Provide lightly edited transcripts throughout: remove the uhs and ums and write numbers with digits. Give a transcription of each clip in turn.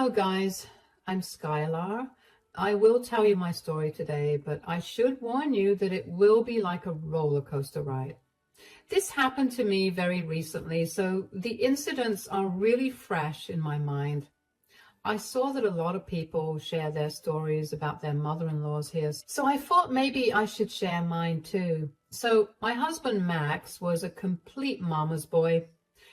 Hello guys, I'm Skylar. I will tell you my story today, but I should warn you that it will be like a roller coaster ride. This happened to me very recently, so the incidents are really fresh in my mind. I saw that a lot of people share their stories about their mother-in-laws here, so I thought maybe I should share mine too. So my husband Max was a complete mama's boy.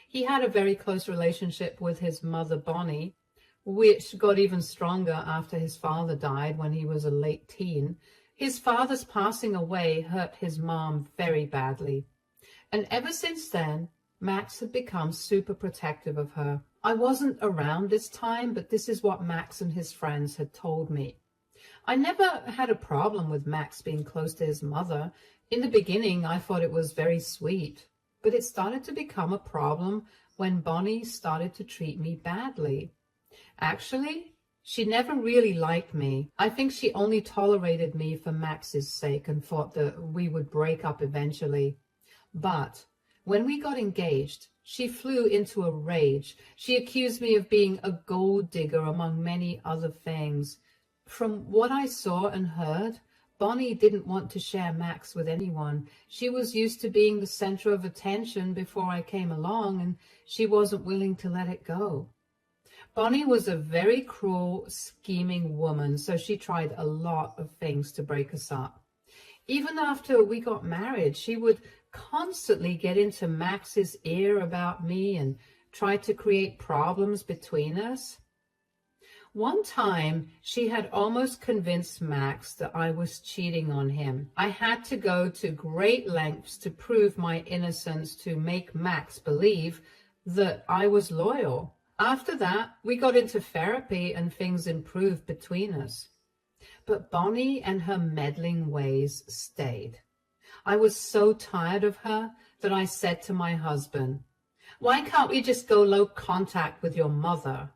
He had a very close relationship with his mother Bonnie, which got even stronger after his father died when he was a late teen. His father's passing away hurt his mom very badly. And ever since then, Max had become super protective of her. I wasn't around this time, but this is what Max and his friends had told me. I never had a problem with Max being close to his mother. In the beginning, I thought it was very sweet, but it started to become a problem when Bonnie started to treat me badly. Actually, she never really liked me. I think she only tolerated me for Max's sake and thought that we would break up eventually. But when we got engaged, she flew into a rage. She accused me of being a gold digger among many other things. From what I saw and heard, Bonnie didn't want to share Max with anyone. She was used to being the center of attention before I came along, and she wasn't willing to let it go. Bonnie was a very cruel, scheming woman, so she tried a lot of things to break us up. Even after we got married, she would constantly get into Max's ear about me and try to create problems between us. One time, she had almost convinced Max that I was cheating on him. I had to go to great lengths to prove my innocence to make Max believe that I was loyal. After that, we got into therapy and things improved between us. But Bonnie and her meddling ways stayed. I was so tired of her that I said to my husband, "Why can't we just go low contact with your mother?"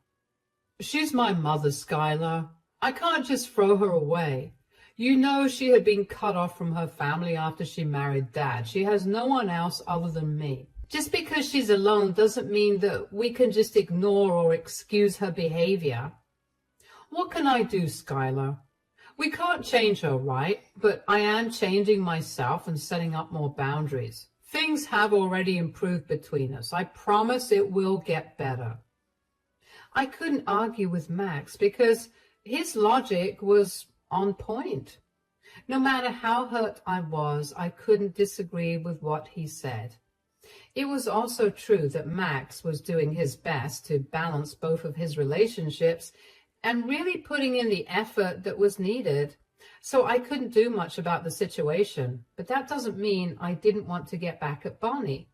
"She's my mother, Skylar. I can't just throw her away. You know she had been cut off from her family after she married Dad. She has no one else other than me. Just because she's alone doesn't mean that we can just ignore or excuse her behavior." "What can I do, Skylar? We can't change her, right? But I am changing myself and setting up more boundaries. Things have already improved between us. I promise it will get better." I couldn't argue with Max because his logic was on point. No matter how hurt I was, I couldn't disagree with what he said. It was also true that Max was doing his best to balance both of his relationships and really putting in the effort that was needed. So I couldn't do much about the situation, but that doesn't mean I didn't want to get back at Bonnie.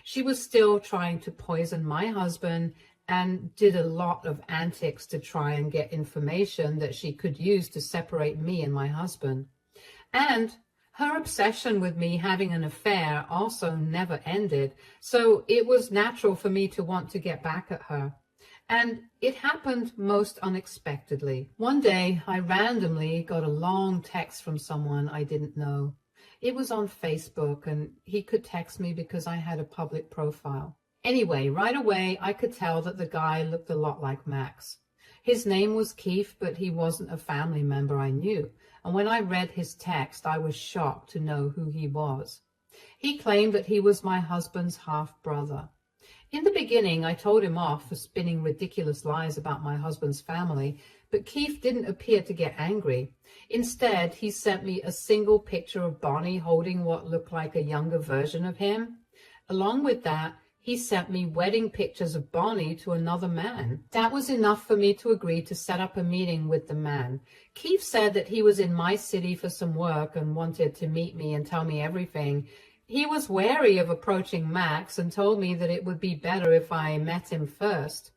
She was still trying to poison my husband and did a lot of antics to try and get information that she could use to separate me and my husband. And her obsession with me having an affair also never ended, so it was natural for me to want to get back at her. And it happened most unexpectedly. One day, I randomly got a long text from someone I didn't know. It was on Facebook, and he could text me because I had a public profile. Anyway, right away, I could tell that the guy looked a lot like Max. His name was Keith, but he wasn't a family member I knew. And when I read his text, I was shocked to know who he was. He claimed that he was my husband's half-brother. In the beginning, I told him off for spinning ridiculous lies about my husband's family, but Keith didn't appear to get angry. Instead, he sent me a single picture of Bonnie holding what looked like a younger version of him. Along with that, he sent me wedding pictures of Bonnie to another man. That was enough for me to agree to set up a meeting with the man. Keith said that he was in my city for some work and wanted to meet me and tell me everything. He was wary of approaching Max and told me that it would be better if I met him first.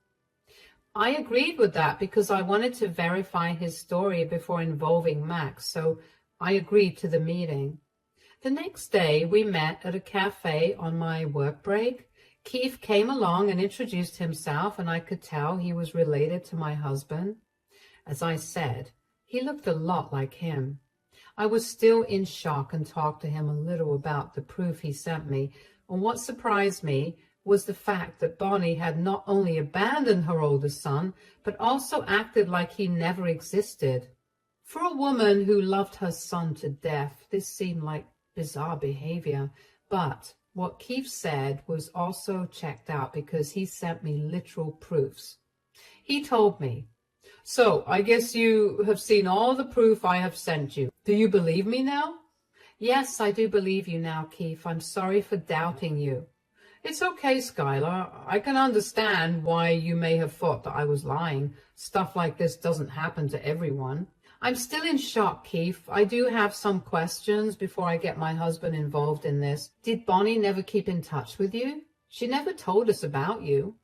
I agreed with that because I wanted to verify his story before involving Max, so I agreed to the meeting. The next day, we met at a cafe on my work break. Keith came along and introduced himself, and I could tell he was related to my husband. As I said, he looked a lot like him. I was still in shock and talked to him a little about the proof he sent me, and what surprised me was the fact that Bonnie had not only abandoned her oldest son, but also acted like he never existed. For a woman who loved her son to death, this seemed like bizarre behavior, but what Keith said was also checked out because he sent me literal proofs. He told me, "So, I guess you have seen all the proof I have sent you. Do you believe me now?" "Yes, I do believe you now, Keith. I'm sorry for doubting you." "It's okay, Skylar. I can understand why you may have thought that I was lying. Stuff like this doesn't happen to everyone." "I'm still in shock, Keith. I do have some questions before I get my husband involved in this. Did Bonnie never keep in touch with you? She never told us about you."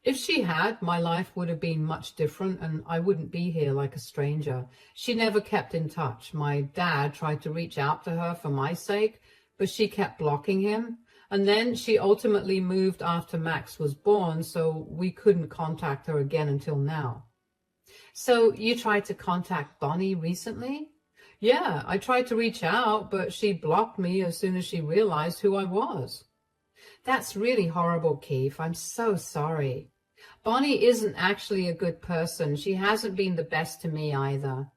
"If she had, my life would have been much different and I wouldn't be here like a stranger. She never kept in touch. My dad tried to reach out to her for my sake, but she kept blocking him. And then she ultimately moved after Max was born, so we couldn't contact her again until now." "So you tried to contact Bonnie recently?" "Yeah, I tried to reach out, but she blocked me as soon as she realized who I was." "That's really horrible, Keith. I'm so sorry. Bonnie isn't actually a good person. She hasn't been the best to me either."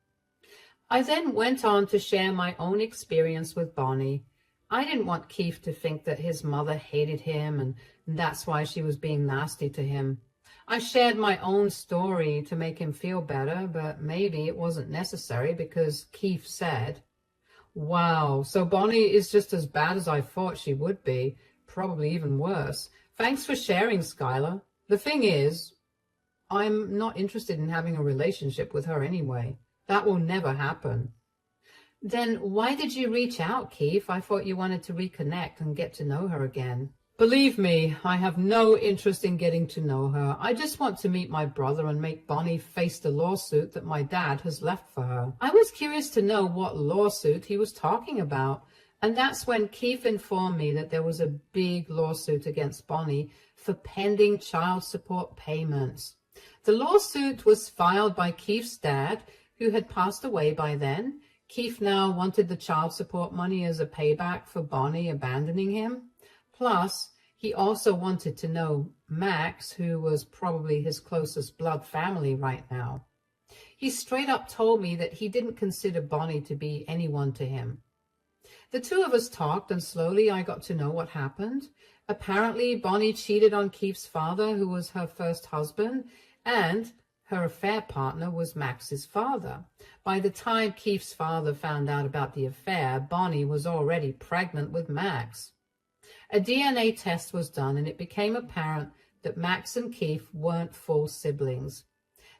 I then went on to share my own experience with Bonnie. I didn't want Keith to think that his mother hated him and that's why she was being nasty to him. I shared my own story to make him feel better, but maybe it wasn't necessary because Keith said, "Wow, so Bonnie is just as bad as I thought she would be, probably even worse. Thanks for sharing, Skylar. The thing is, I'm not interested in having a relationship with her anyway. That will never happen." "Then why did you reach out, Keith? I thought you wanted to reconnect and get to know her again." "Believe me, I have no interest in getting to know her. I just want to meet my brother and make Bonnie face the lawsuit that my dad has left for her." I was curious to know what lawsuit he was talking about, and that's when Keith informed me that there was a big lawsuit against Bonnie for pending child support payments. The lawsuit was filed by Keith's dad, who had passed away by then. Keith now wanted the child support money as a payback for Bonnie abandoning him. Plus, he also wanted to know Max, who was probably his closest blood family right now. He straight up told me that he didn't consider Bonnie to be anyone to him. The two of us talked, and slowly I got to know what happened. Apparently, Bonnie cheated on Keith's father, who was her first husband, and her affair partner was Max's father. By the time Keith's father found out about the affair, Bonnie was already pregnant with Max. A DNA test was done, and it became apparent that Max and Keith weren't full siblings.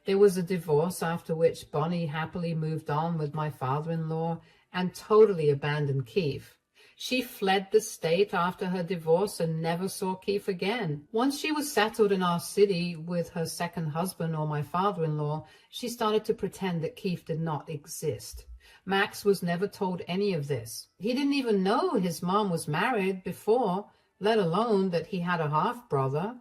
There was a divorce, after which Bonnie happily moved on with my father-in-law and totally abandoned Keith. She fled the state after her divorce and never saw Keith again. Once she was settled in our city with her second husband or my father-in-law, she started to pretend that Keith did not exist. Max was never told any of this. He didn't even know his mom was married before, let alone that he had a half-brother.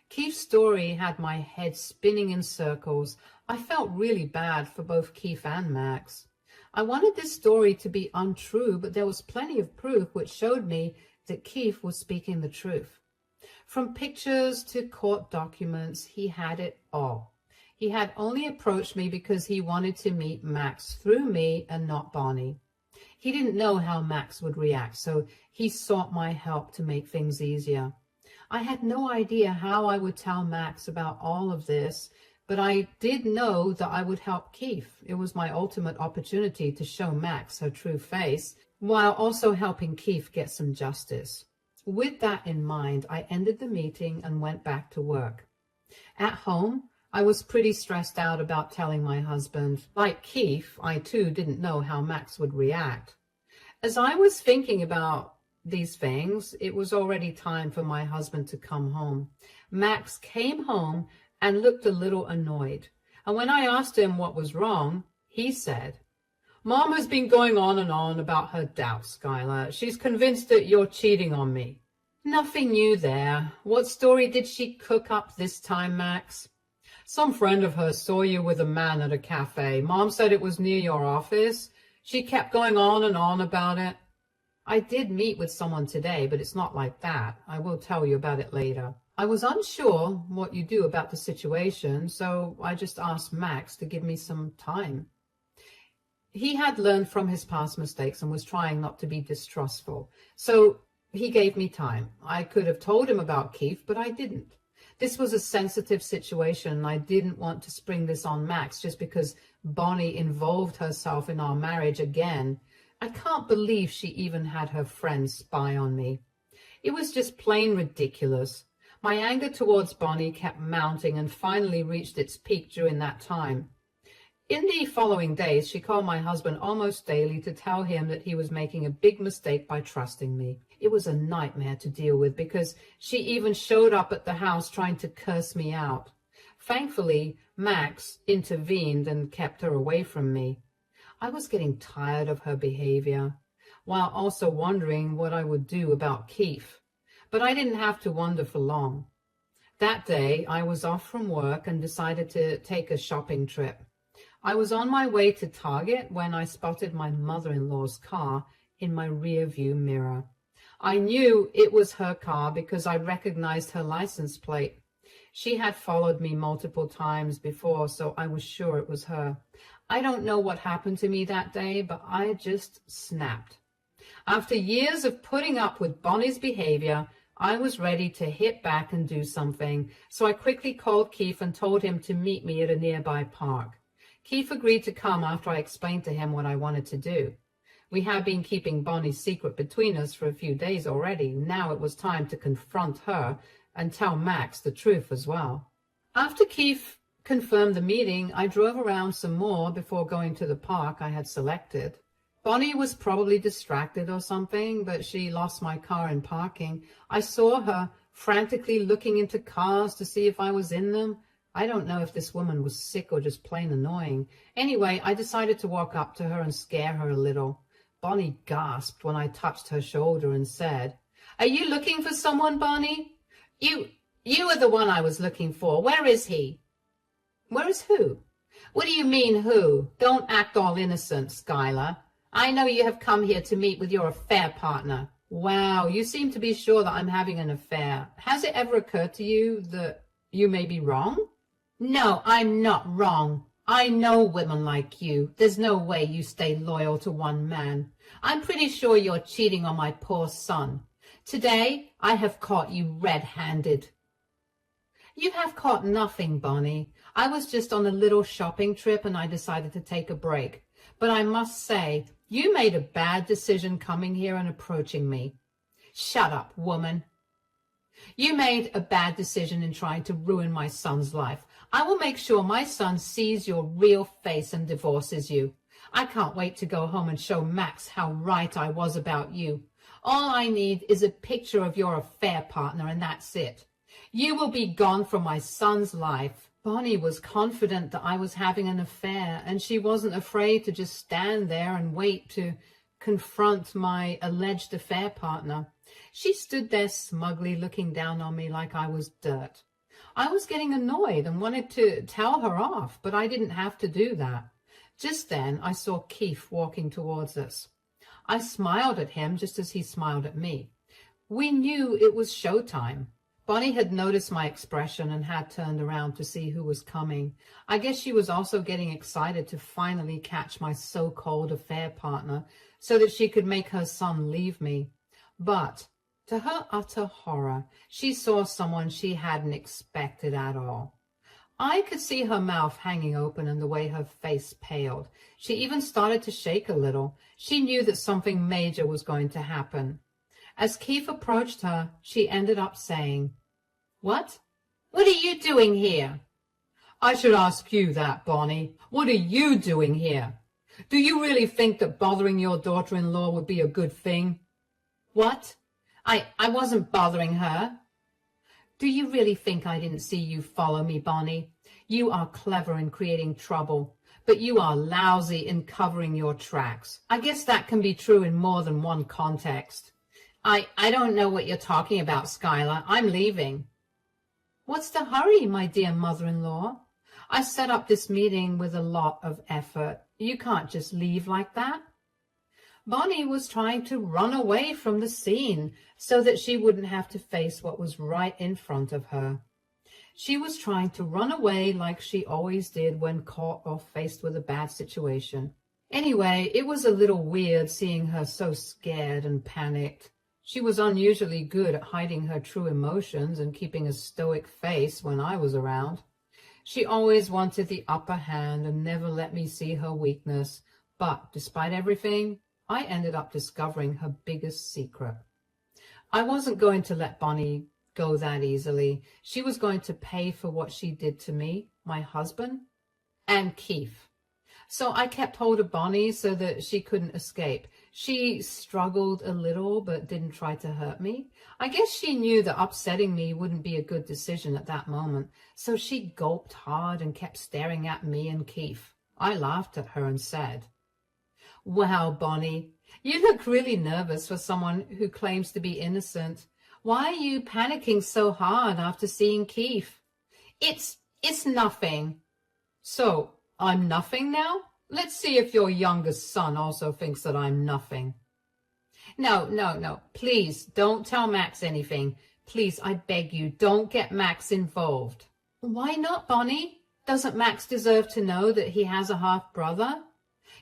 Keith's story had my head spinning in circles. I felt really bad for both Keith and Max. I wanted this story to be untrue, but there was plenty of proof which showed me that Keith was speaking the truth. From pictures to court documents, he had it all. He had only approached me because he wanted to meet Max through me and not Bonnie. He didn't know how Max would react, so he sought my help to make things easier. I had no idea how I would tell Max about all of this, but I did know that I would help Keith. It was my ultimate opportunity to show Max her true face, while also helping Keith get some justice. With that in mind, I ended the meeting and went back to work. At home, I was pretty stressed out about telling my husband. Like Keith, I too didn't know how Max would react. As I was thinking about these things, it was already time for my husband to come home. Max came home and looked a little annoyed. And when I asked him what was wrong, he said, "Mom has been going on and on about her doubts, Skylar. She's convinced that you're cheating on me." "Nothing new there. What story did she cook up this time, Max?" "Some friend of hers saw you with a man at a cafe. Mom said it was near your office. She kept going on and on about it." I did meet with someone today, but it's not like that. I will tell you about it later. I was unsure what you do about the situation, so I just asked Max to give me some time. He had learned from his past mistakes and was trying not to be distrustful. So he gave me time. I could have told him about Keith, but I didn't. This was a sensitive situation, and I didn't want to spring this on Max just because Bonnie involved herself in our marriage again. I can't believe she even had her friends spy on me. It was just plain ridiculous. My anger towards Bonnie kept mounting and finally reached its peak during that time. In the following days, she called my husband almost daily to tell him that he was making a big mistake by trusting me. It was a nightmare to deal with because she even showed up at the house trying to curse me out. Thankfully, Max intervened and kept her away from me. I was getting tired of her behavior, while also wondering what I would do about Keith. But I didn't have to wonder for long. That day, I was off from work and decided to take a shopping trip. I was on my way to Target when I spotted my mother-in-law's car in my rear-view mirror. I knew it was her car because I recognized her license plate. She had followed me multiple times before, so I was sure it was her. I don't know what happened to me that day, but I just snapped. After years of putting up with Bonnie's behavior, I was ready to hit back and do something, so I quickly called Keith and told him to meet me at a nearby park. Keith agreed to come after I explained to him what I wanted to do. We had been keeping Bonnie's secret between us for a few days already. Now it was time to confront her and tell Max the truth as well. After Keith confirmed the meeting, I drove around some more before going to the park I had selected. Bonnie was probably distracted or something, but she lost my car in parking. I saw her frantically looking into cars to see if I was in them. I don't know if this woman was sick or just plain annoying. Anyway, I decided to walk up to her and scare her a little. Bonnie gasped when I touched her shoulder and said, "Are you looking for someone, Bonnie?" You are the one I was looking for. Where is he?" "Where is who?" "What do you mean, who? Don't act all innocent, Skylar. I know you have come here to meet with your affair partner." "Wow, you seem to be sure that I'm having an affair. Has it ever occurred to you that you may be wrong?" "No, I'm not wrong. I know women like you. There's no way you stay loyal to one man. I'm pretty sure you're cheating on my poor son. Today, I have caught you red-handed." "You have caught nothing, Bonnie. I was just on a little shopping trip and I decided to take a break. But I must say, you made a bad decision coming here and approaching me." "Shut up, woman. You made a bad decision in trying to ruin my son's life. I will make sure my son sees your real face and divorces you. I can't wait to go home and show Max how right I was about you. All I need is a picture of your affair partner, and that's it. You will be gone from my son's life." Bonnie was confident that I was having an affair, and she wasn't afraid to just stand there and wait to confront my alleged affair partner. She stood there smugly looking down on me like I was dirt. I was getting annoyed and wanted to tell her off, but I didn't have to do that. Just then, I saw Keith walking towards us. I smiled at him just as he smiled at me. We knew it was showtime. Bonnie had noticed my expression and had turned around to see who was coming. I guess she was also getting excited to finally catch my so-called affair partner so that she could make her son leave me. But to her utter horror, she saw someone she hadn't expected at all. I could see her mouth hanging open and the way her face paled. She even started to shake a little. She knew that something major was going to happen. As Keith approached her, she ended up saying, "What? What are you doing here?" "I should ask you that, Bonnie. What are you doing here? Do you really think that bothering your daughter-in-law would be a good thing?" "What? I wasn't bothering her." "Do you really think I didn't see you follow me, Bonnie? You are clever in creating trouble, but you are lousy in covering your tracks. I guess that can be true in more than one context." I don't know what you're talking about, Skylar. I'm leaving." "What's the hurry, my dear mother-in-law? I set up this meeting with a lot of effort. You can't just leave like that." Bonnie was trying to run away from the scene so that she wouldn't have to face what was right in front of her. She was trying to run away like she always did when caught or faced with a bad situation. Anyway, it was a little weird seeing her so scared and panicked. She was unusually good at hiding her true emotions and keeping a stoic face when I was around. She always wanted the upper hand and never let me see her weakness. But despite everything, I ended up discovering her biggest secret. I wasn't going to let Bonnie go that easily. She was going to pay for what she did to me, my husband, and Keith. So I kept hold of Bonnie so that she couldn't escape. She struggled a little but didn't try to hurt me. I guess she knew that upsetting me wouldn't be a good decision at that moment, so she gulped hard and kept staring at me and Keith. I laughed at her and said, "Wow, Bonnie, you look really nervous for someone who claims to be innocent. Why are you panicking so hard after seeing Keith?" It's nothing." "So, I'm nothing now? Let's see if your youngest son also thinks that I'm nothing." No. Please, don't tell Max anything. Please, I beg you, don't get Max involved." "Why not, Bonnie? Doesn't Max deserve to know that he has a half-brother?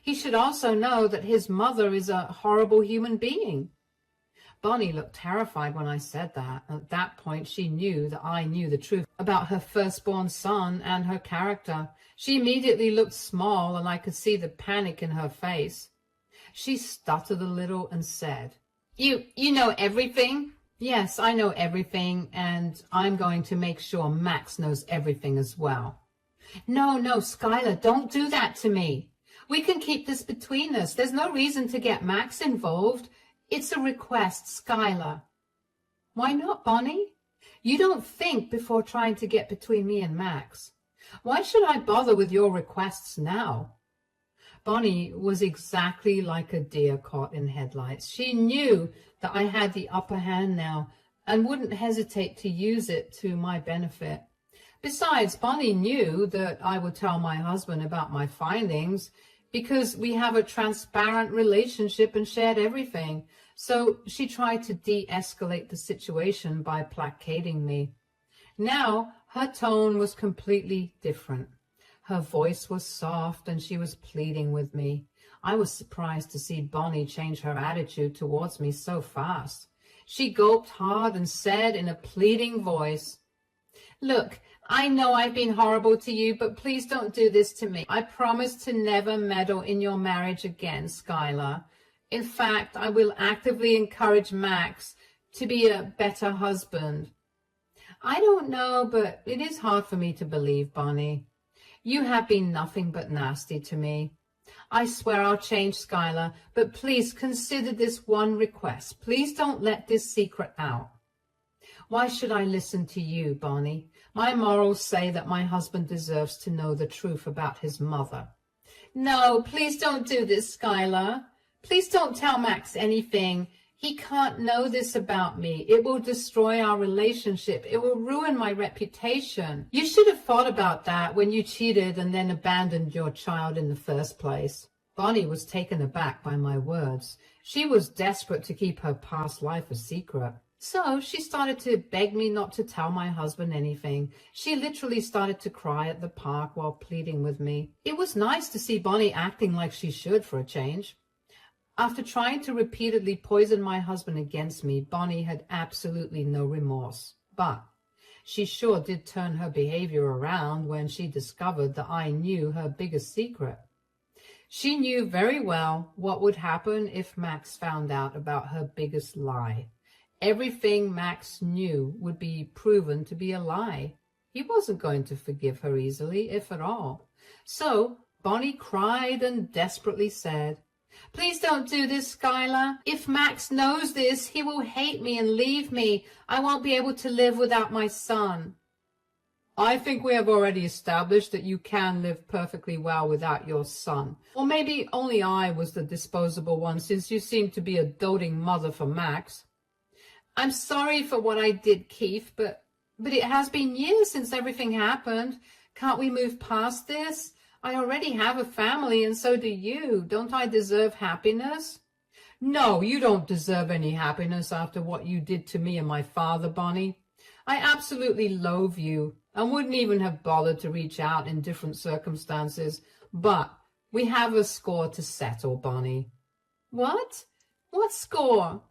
He should also know that his mother is a horrible human being." Bonnie looked terrified when I said that. At that point, she knew that I knew the truth about her firstborn son and her character. She immediately looked small, and I could see the panic in her face. She stuttered a little and said, You know everything?" "Yes, I know everything, and I'm going to make sure Max knows everything as well." No, Skylar, don't do that to me. We can keep this between us. There's no reason to get Max involved. It's a request, Skylar." "Why not, Bonnie? You don't think before trying to get between me and Max. Why should I bother with your requests now?" Bonnie was exactly like a deer caught in headlights. She knew that I had the upper hand now and wouldn't hesitate to use it to my benefit. Besides, Bonnie knew that I would tell my husband about my findings because we have a transparent relationship and shared everything. So she tried to de-escalate the situation by placating me. Now her tone was completely different. Her voice was soft and she was pleading with me. I was surprised to see Bonnie change her attitude towards me so fast. She gulped hard and said in a pleading voice, "Look, I know I've been horrible to you, but please don't do this to me. I promise to never meddle in your marriage again, Skylar. In fact, I will actively encourage Max to be a better husband." "I don't know, but it is hard for me to believe, Bonnie. You have been nothing but nasty to me. I swear I'll change, Skylar, but please consider this one request. Please don't let this secret out." "Why should I listen to you, Bonnie? My morals say that my husband deserves to know the truth about his mother." "No, please don't do this, Skylar. Please don't tell Max anything. He can't know this about me. It will destroy our relationship. It will ruin my reputation. You should have thought about that when you cheated and then abandoned your child in the first place." Bonnie was taken aback by my words. She was desperate to keep her past life a secret. So she started to beg me not to tell my husband anything. She literally started to cry at the park while pleading with me. It was nice to see Bonnie acting like she should for a change. After trying to repeatedly poison my husband against me, Bonnie had absolutely no remorse. But she sure did turn her behavior around when she discovered that I knew her biggest secret. She knew very well what would happen if Max found out about her biggest lie. Everything Max knew would be proven to be a lie. He wasn't going to forgive her easily, if at all. So Bonnie cried and desperately said, "Please don't do this, Skylar. If Max knows this, he will hate me and leave me. I won't be able to live without my son." "I think we have already established that you can live perfectly well without your son. Or maybe only I was the disposable one, since you seem to be a doting mother for Max." "I'm sorry for what I did, Keith, but it has been years since everything happened. Can't we move past this? I already have a family, and so do you. Don't I deserve happiness?" No, you don't deserve any happiness after what you did to me and my father, Bonnie. I absolutely loathe you and wouldn't even have bothered to reach out in different circumstances, but we have a score to settle, Bonnie. What? What score?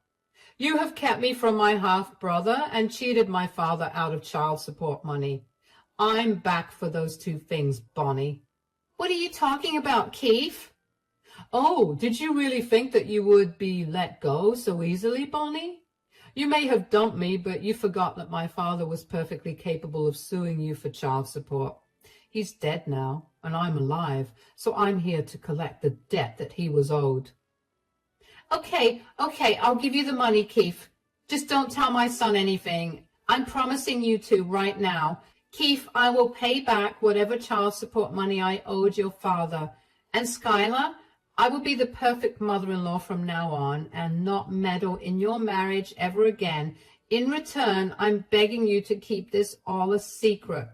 You have kept me from my half-brother and cheated my father out of child support money. I'm back for those two things, Bonnie. What are you talking about, Keith? Oh, did you really think that you would be let go so easily, Bonnie? You may have dumped me, but you forgot that my father was perfectly capable of suing you for child support. He's dead now, and I'm alive, so I'm here to collect the debt that he was owed. Okay, I'll give you the money, Keith. Just don't tell my son anything. I'm promising you to right now. Keith, I will pay back whatever child support money I owed your father. And Skylar, I will be the perfect mother-in-law from now on and not meddle in your marriage ever again. In return, I'm begging you to keep this all a secret.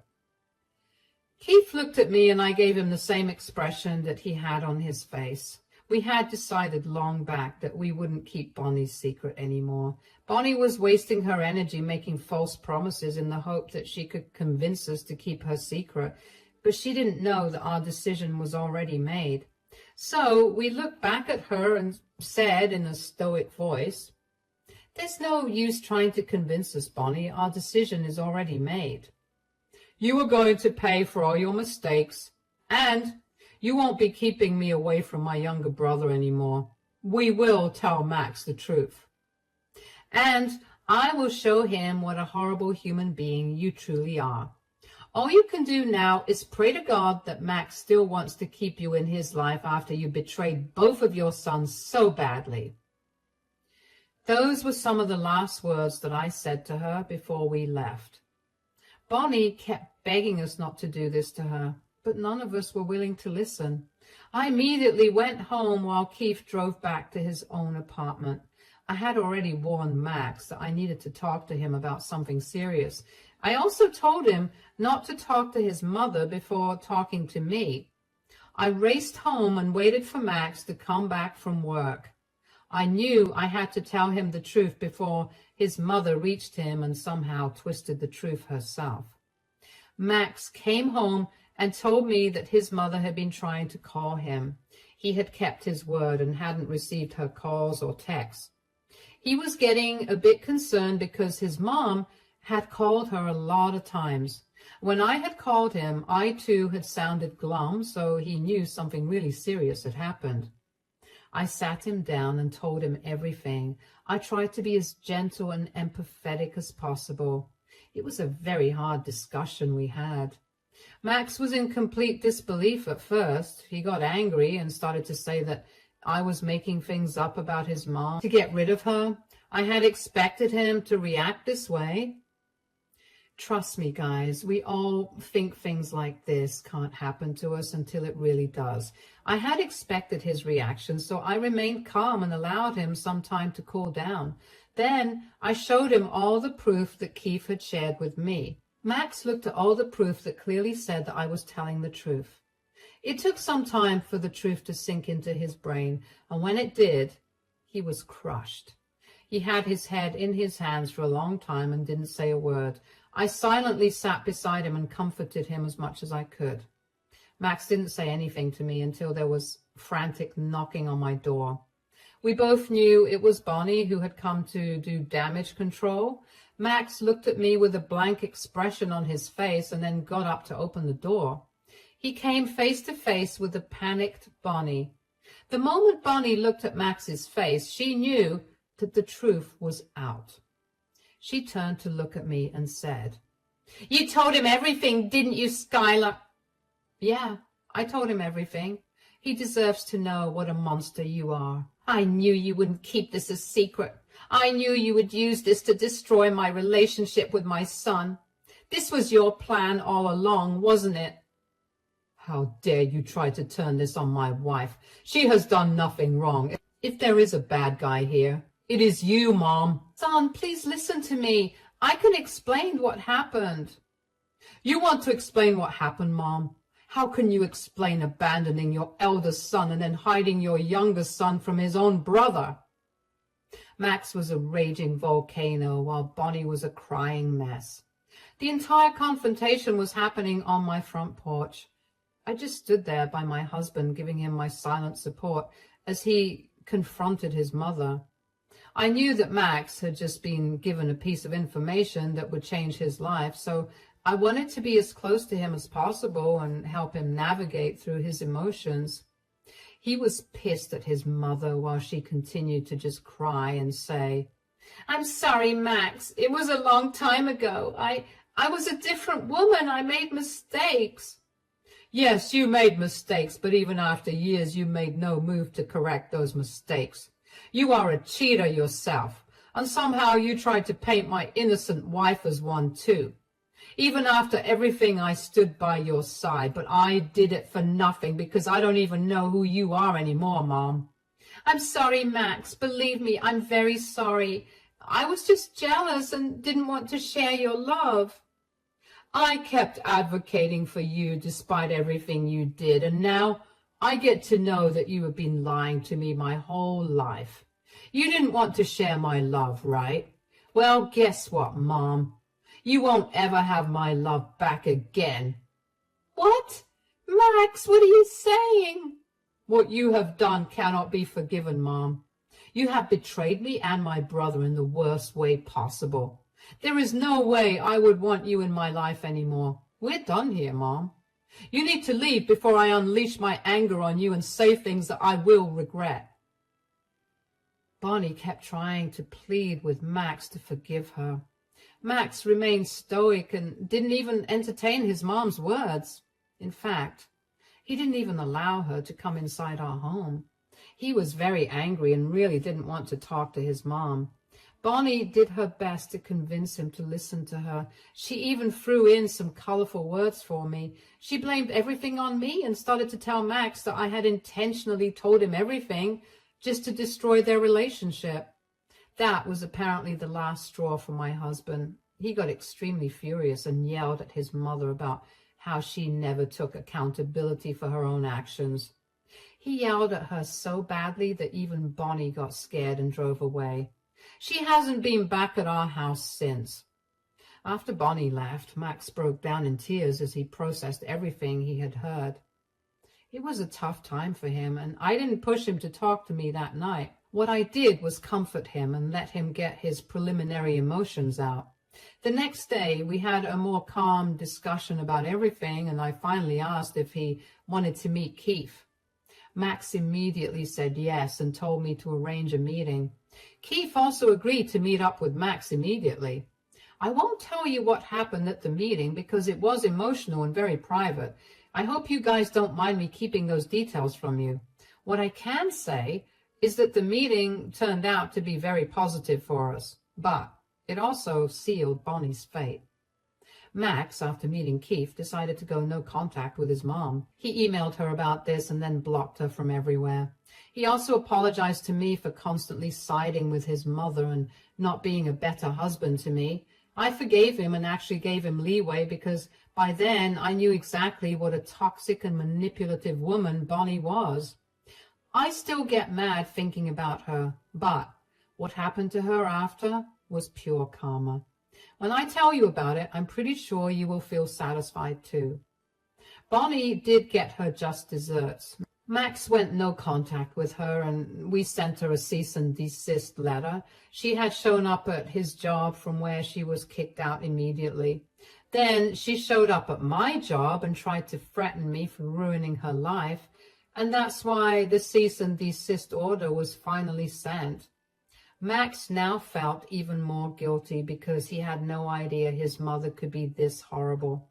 Keith looked at me and I gave him the same expression that he had on his face. We had decided long back that we wouldn't keep Bonnie's secret anymore. Bonnie was wasting her energy making false promises in the hope that she could convince us to keep her secret, but she didn't know that our decision was already made. So we looked back at her and said in a stoic voice, "There's no use trying to convince us, Bonnie. Our decision is already made. You are going to pay for all your mistakes, and you won't be keeping me away from my younger brother anymore. We will tell Max the truth. And I will show him what a horrible human being you truly are. All you can do now is pray to God that Max still wants to keep you in his life after you betrayed both of your sons so badly." Those were some of the last words that I said to her before we left. Bonnie kept begging us not to do this to her, but none of us were willing to listen. I immediately went home while Keith drove back to his own apartment. I had already warned Max that I needed to talk to him about something serious. I also told him not to talk to his mother before talking to me. I raced home and waited for Max to come back from work. I knew I had to tell him the truth before his mother reached him and somehow twisted the truth herself. Max came home and told me that his mother had been trying to call him. He had kept his word and hadn't received her calls or texts. He was getting a bit concerned because his mom had called her a lot of times. When I had called him, I too had sounded glum, so he knew something really serious had happened. I sat him down and told him everything. I tried to be as gentle and empathetic as possible. It was a very hard discussion we had. Max was in complete disbelief at first. He got angry and started to say that I was making things up about his mom to get rid of her. I had expected him to react this way. Trust me, guys, we all think things like this can't happen to us until it really does. I had expected his reaction, so I remained calm and allowed him some time to cool down. Then I showed him all the proof that Keith had shared with me. Max looked at all the proof that clearly said that I was telling the truth. It took some time for the truth to sink into his brain, and when it did, he was crushed. He had his head in his hands for a long time and didn't say a word. I silently sat beside him and comforted him as much as I could. Max didn't say anything to me until there was frantic knocking on my door. We both knew it was Bonnie who had come to do damage control. Max looked at me with a blank expression on his face and then got up to open the door. He came face to face with a panicked Bonnie. The moment Bonnie looked at Max's face, she knew that the truth was out. She turned to look at me and said, "You told him everything, didn't you, Skylar?" "Yeah, I told him everything. He deserves to know what a monster you are. I knew you wouldn't keep this a secret. I knew you would use this to destroy my relationship with my son. This was your plan all along, wasn't it?" "How dare you try to turn this on my wife? She has done nothing wrong. If there is a bad guy here, it is you, Mom." "Son, please listen to me. I can explain what happened." "You want to explain what happened, Mom? How can you explain abandoning your eldest son and then hiding your younger son from his own brother?" Max was a raging volcano while Bonnie was a crying mess. The entire confrontation was happening on my front porch. I just stood there by my husband, giving him my silent support as he confronted his mother. I knew that Max had just been given a piece of information that would change his life, so I wanted to be as close to him as possible and help him navigate through his emotions. He was pissed at his mother while she continued to just cry and say, "I'm sorry, Max. It was a long time ago. I was a different woman. I made mistakes." "Yes, you made mistakes, but even after years, you made no move to correct those mistakes. You are a cheater yourself, and somehow you tried to paint my innocent wife as one too. Even after everything, I stood by your side, but I did it for nothing because I don't even know who you are anymore, Mom." "I'm sorry, Max. Believe me, I'm very sorry. I was just jealous and didn't want to share your love." "I kept advocating for you despite everything you did, and now I get to know that you have been lying to me my whole life. You didn't want to share my love, right? Well, guess what, Mom? You won't ever have my love back again." "What? Max, what are you saying?" "What you have done cannot be forgiven, Mom. You have betrayed me and my brother in the worst way possible. There is no way I would want you in my life anymore. We're done here, Mom. You need to leave before I unleash my anger on you and say things that I will regret." Bonnie kept trying to plead with Max to forgive her. Max remained stoic and didn't even entertain his mom's words. In fact, he didn't even allow her to come inside our home. He was very angry and really didn't want to talk to his mom. Bonnie did her best to convince him to listen to her. She even threw in some colorful words for me. She blamed everything on me and started to tell Max that I had intentionally told him everything just to destroy their relationship. That was apparently the last straw for my husband. He got extremely furious and yelled at his mother about how she never took accountability for her own actions. He yelled at her so badly that even Bonnie got scared and drove away. She hasn't been back at our house since. After Bonnie left, Max broke down in tears as he processed everything he had heard. It was a tough time for him, and I didn't push him to talk to me that night. What I did was comfort him and let him get his preliminary emotions out. The next day, we had a more calm discussion about everything, and I finally asked if he wanted to meet Keith. Max immediately said yes and told me to arrange a meeting. Keith also agreed to meet up with Max immediately. I won't tell you what happened at the meeting because it was emotional and very private. I hope you guys don't mind me keeping those details from you. What I can say is that the meeting turned out to be very positive for us, but it also sealed Bonnie's fate. Max, after meeting Keith, decided to go no contact with his mom. He emailed her about this and then blocked her from everywhere. He also apologized to me for constantly siding with his mother and not being a better husband to me. I forgave him and actually gave him leeway because by then I knew exactly what a toxic and manipulative woman Bonnie was. I still get mad thinking about her, but what happened to her after was pure karma. When I tell you about it, I'm pretty sure you will feel satisfied too. Bonnie did get her just desserts. Max went no contact with her, and we sent her a cease and desist letter. She had shown up at his job from where she was kicked out immediately. Then she showed up at my job and tried to threaten me for ruining her life, and that's why the cease and desist order was finally sent. Max now felt even more guilty because he had no idea his mother could be this horrible.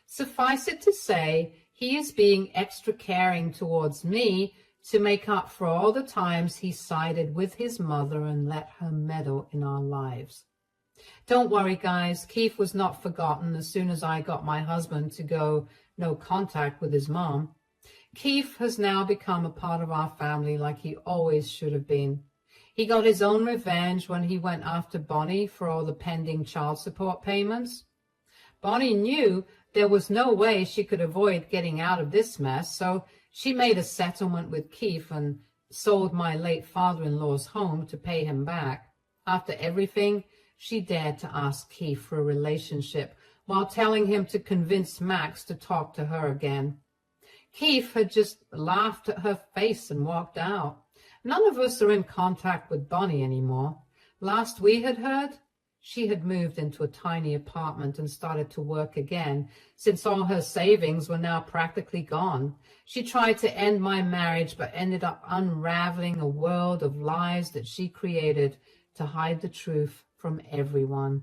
Suffice it to say, he is being extra caring towards me to make up for all the times he sided with his mother and let her meddle in our lives. Don't worry, guys. Keith was not forgotten as soon as I got my husband to go no contact with his mom. Keith has now become a part of our family like he always should have been. He got his own revenge when he went after Bonnie for all the pending child support payments. Bonnie knew there was no way she could avoid getting out of this mess, so she made a settlement with Keith and sold my late father-in-law's home to pay him back. After everything, she dared to ask Keith for a relationship while telling him to convince Max to talk to her again. Keith had just laughed at her face and walked out. None of us are in contact with Bonnie anymore. Last we had heard, she had moved into a tiny apartment and started to work again, since all her savings were now practically gone. She tried to end my marriage, but ended up unraveling a world of lies that she created to hide the truth from everyone.